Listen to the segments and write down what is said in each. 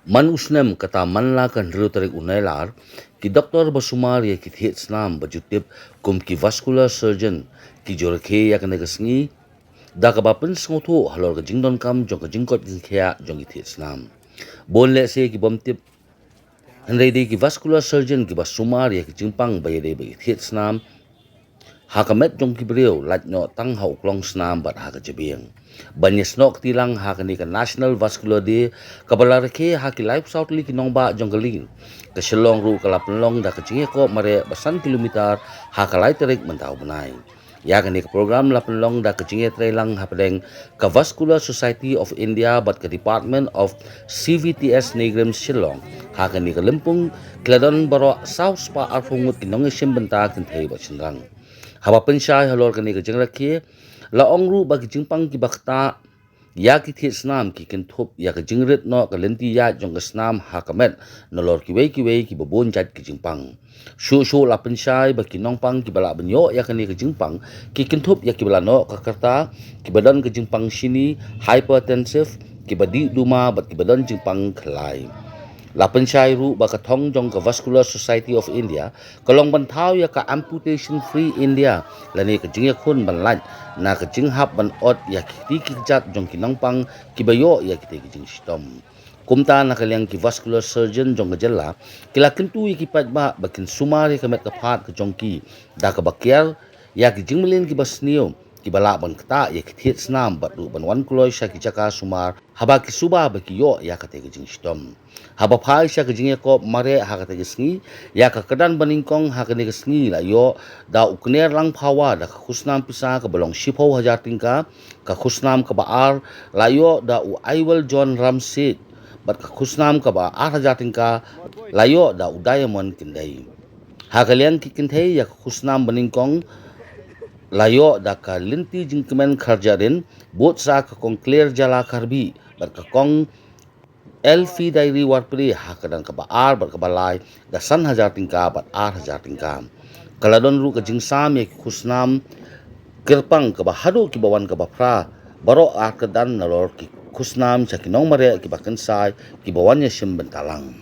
Man usnem kata man la kan rio tarik unailar ki doktor basumar ya ki thiet snam bajutip kum ki vascular surgeon ki jorakhe ya kan negasngi da ka bapen sngoto halor ka jingdon kam jong ka jingkot ki khya jong ki thiet snam bon le se ki bomtip handai de ki vascular surgeon ki basumar ya ki jingpang bayade ba ki thiet snam hakamet jong ki brio lat no tang hau klong snam bat ha ka jebieng banyes nok tilang ha ka ni ka National Vascular de kabala rakhe ha ki life south li ki nongba jong ka lin ka shelong ru ka lapnlong da ka chinge ko mare basan kilometer ha ka lai terik mentau benai ya ka ni ka program lapnlong da ka chinge trailang ha pedeng ka Vascular Society of India bat ka Department of CVTS NEIGRIHMS Shillong ha ka ni ka limpung kladon baro south spa arfungut ki nonge shimbenta kin thei ba chinrang haba pensyai halor kani ka jengrakhe la ongru bagi jingpang ki bakta ya ki thiet snam ki kinthop ya ka jingrit no ka lenti ya jong ka snam hakamet nolor ki wei ki babon jat ki jingpang shu la pensyai bagi nongpang ki bala benyo ya kani ka jingpang ki kinthop ya ki bala no ka karta ki badan ka jingpang sini hypertensive ki badi duma bat ki badan jingpang khlai Lapan Shairu baka thong jong ka Vascular Society of India kalong bantau ya ka amputation free India lani ka jingya khun ban lan na ka jinghap ban ot ya ki kjat jong ki nangpang ki bayo ya ki jing stom kumta na kalyang ki vascular surgeon jong ka jella kila kintu ki patba bakin sumar ya ka met ka phat ka jong ki da ka bakyar ya ki jingmelin ki basnio ki bala ban kata ya ki thiet snam bat ru ban wan kloi sha ki jaka sumar haba ki suba ba ki yo ya ka te ki jing stom haba phai sha ka jinge ko mare ha ka te ki sngi ya ka kadan baningkong ha ka ne ki sngi la yo da ukner lang phawa da ka khusnam pisa ka balong shipho hajar tingka ka khusnam ka ba ar la yo da u aiwal john ramsit bat ka khusnam ka ba ar hajar tingka la yo da u diamond kindai ha ka liang ki kinthei ya ka khusnam baningkong layo da ka linti jingkemen kharjarin bot sa ka kong clear jala karbi bar ka kong elfi dairi warpri ha ka dan ka ba ar bar ka balai da san hajar tingka bat ar hajar tingka kaladon ru ka jingsam ye khusnam kirpang ka ba hadu ki bawan ka ba fra baro ar ka dan nalor ki khusnam cha ki nong mare ki ba kensai ki bawan ye sim bentalang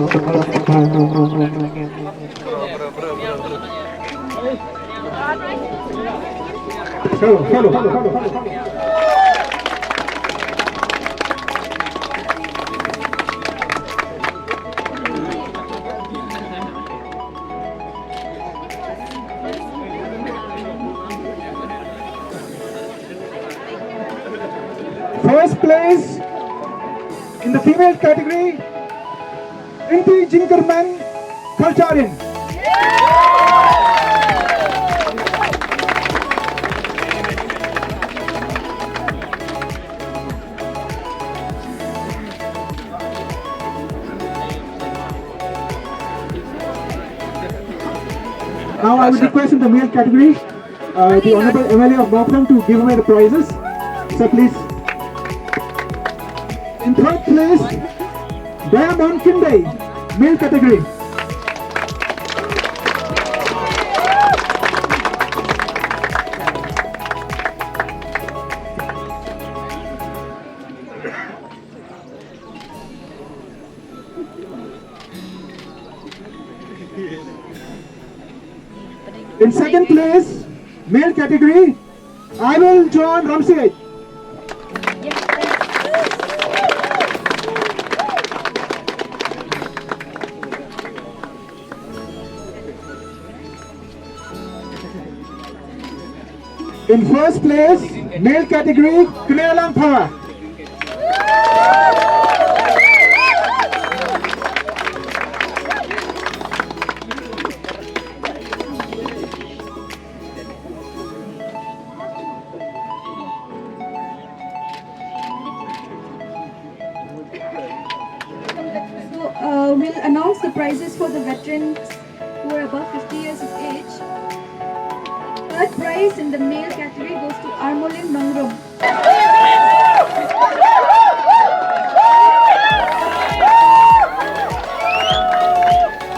First place in the female category, Inti Jinkerman Kalcharin. Now I would request in the male category, the Honorable MLA of Northland to give away the prizes. So please. In third place, Diamond Kinde, male category. In second place, male category, I will John Ramsey. In first place, male category, Kunelan Power. We'll announce the prizes for the veterans who are above 50 years of age. Third prize in the male category goes to Armolin Nongrum.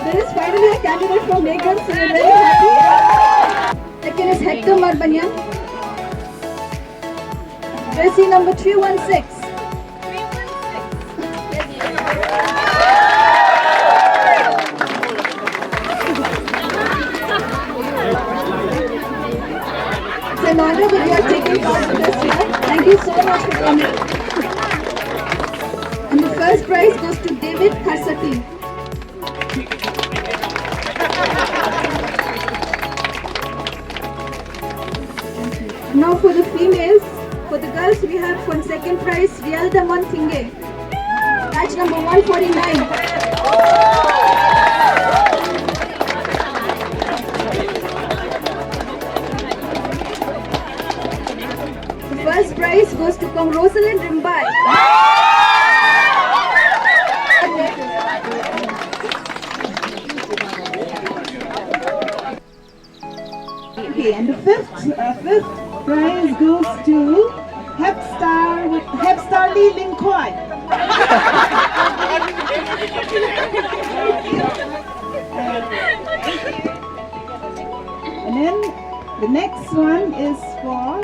There is finally a candidate from NEIGRIHMS, so we're very happy. Second is Hector Marbanyan. VSI number 316. It's an honor that you are taking part in this year. Thank you so much for coming. And the first prize goes to David Karsati. Now for the females, for the girls we have for second prize Rialda Monfinge, batch number 149. First prize goes to Kong Rosalind Rimbai. Okay, and the fifth prize goes to Hepstarly Lincoln. And then the next one is for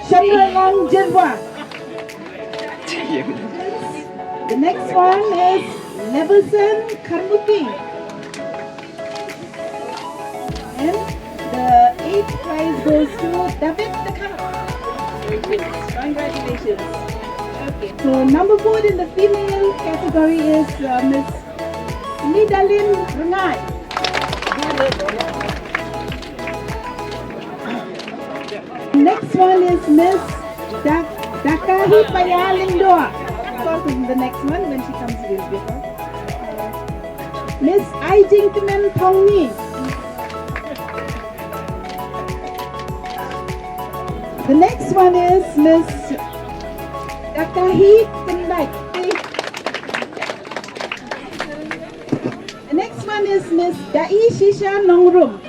Chandralang Jirwa. The next one is Levelson Karmuti. And the eighth prize goes to David Takar. Congratulations. Okay, so number 4 in the female category is Miss Nidalin Rungai. Next one is Miss Dakahi Payalindua. Of course, the next one when she comes with us. Miss Aijinkman Pongni. The next one is Miss Dakahi Tindai. The next one is Miss Dai Shisha Nongrum.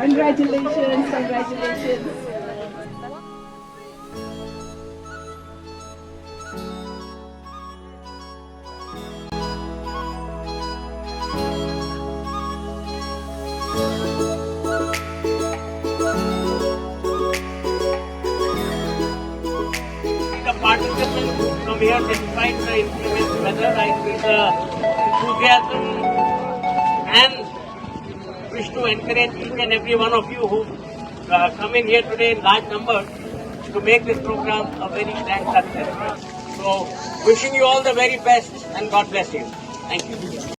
Congratulations, congratulations. here despite the inclement weather. I feel the enthusiasm and wish to encourage each and every one of you who come in here today in large numbers to make this program a very grand success. So, wishing you all the very best and God bless you. Thank you.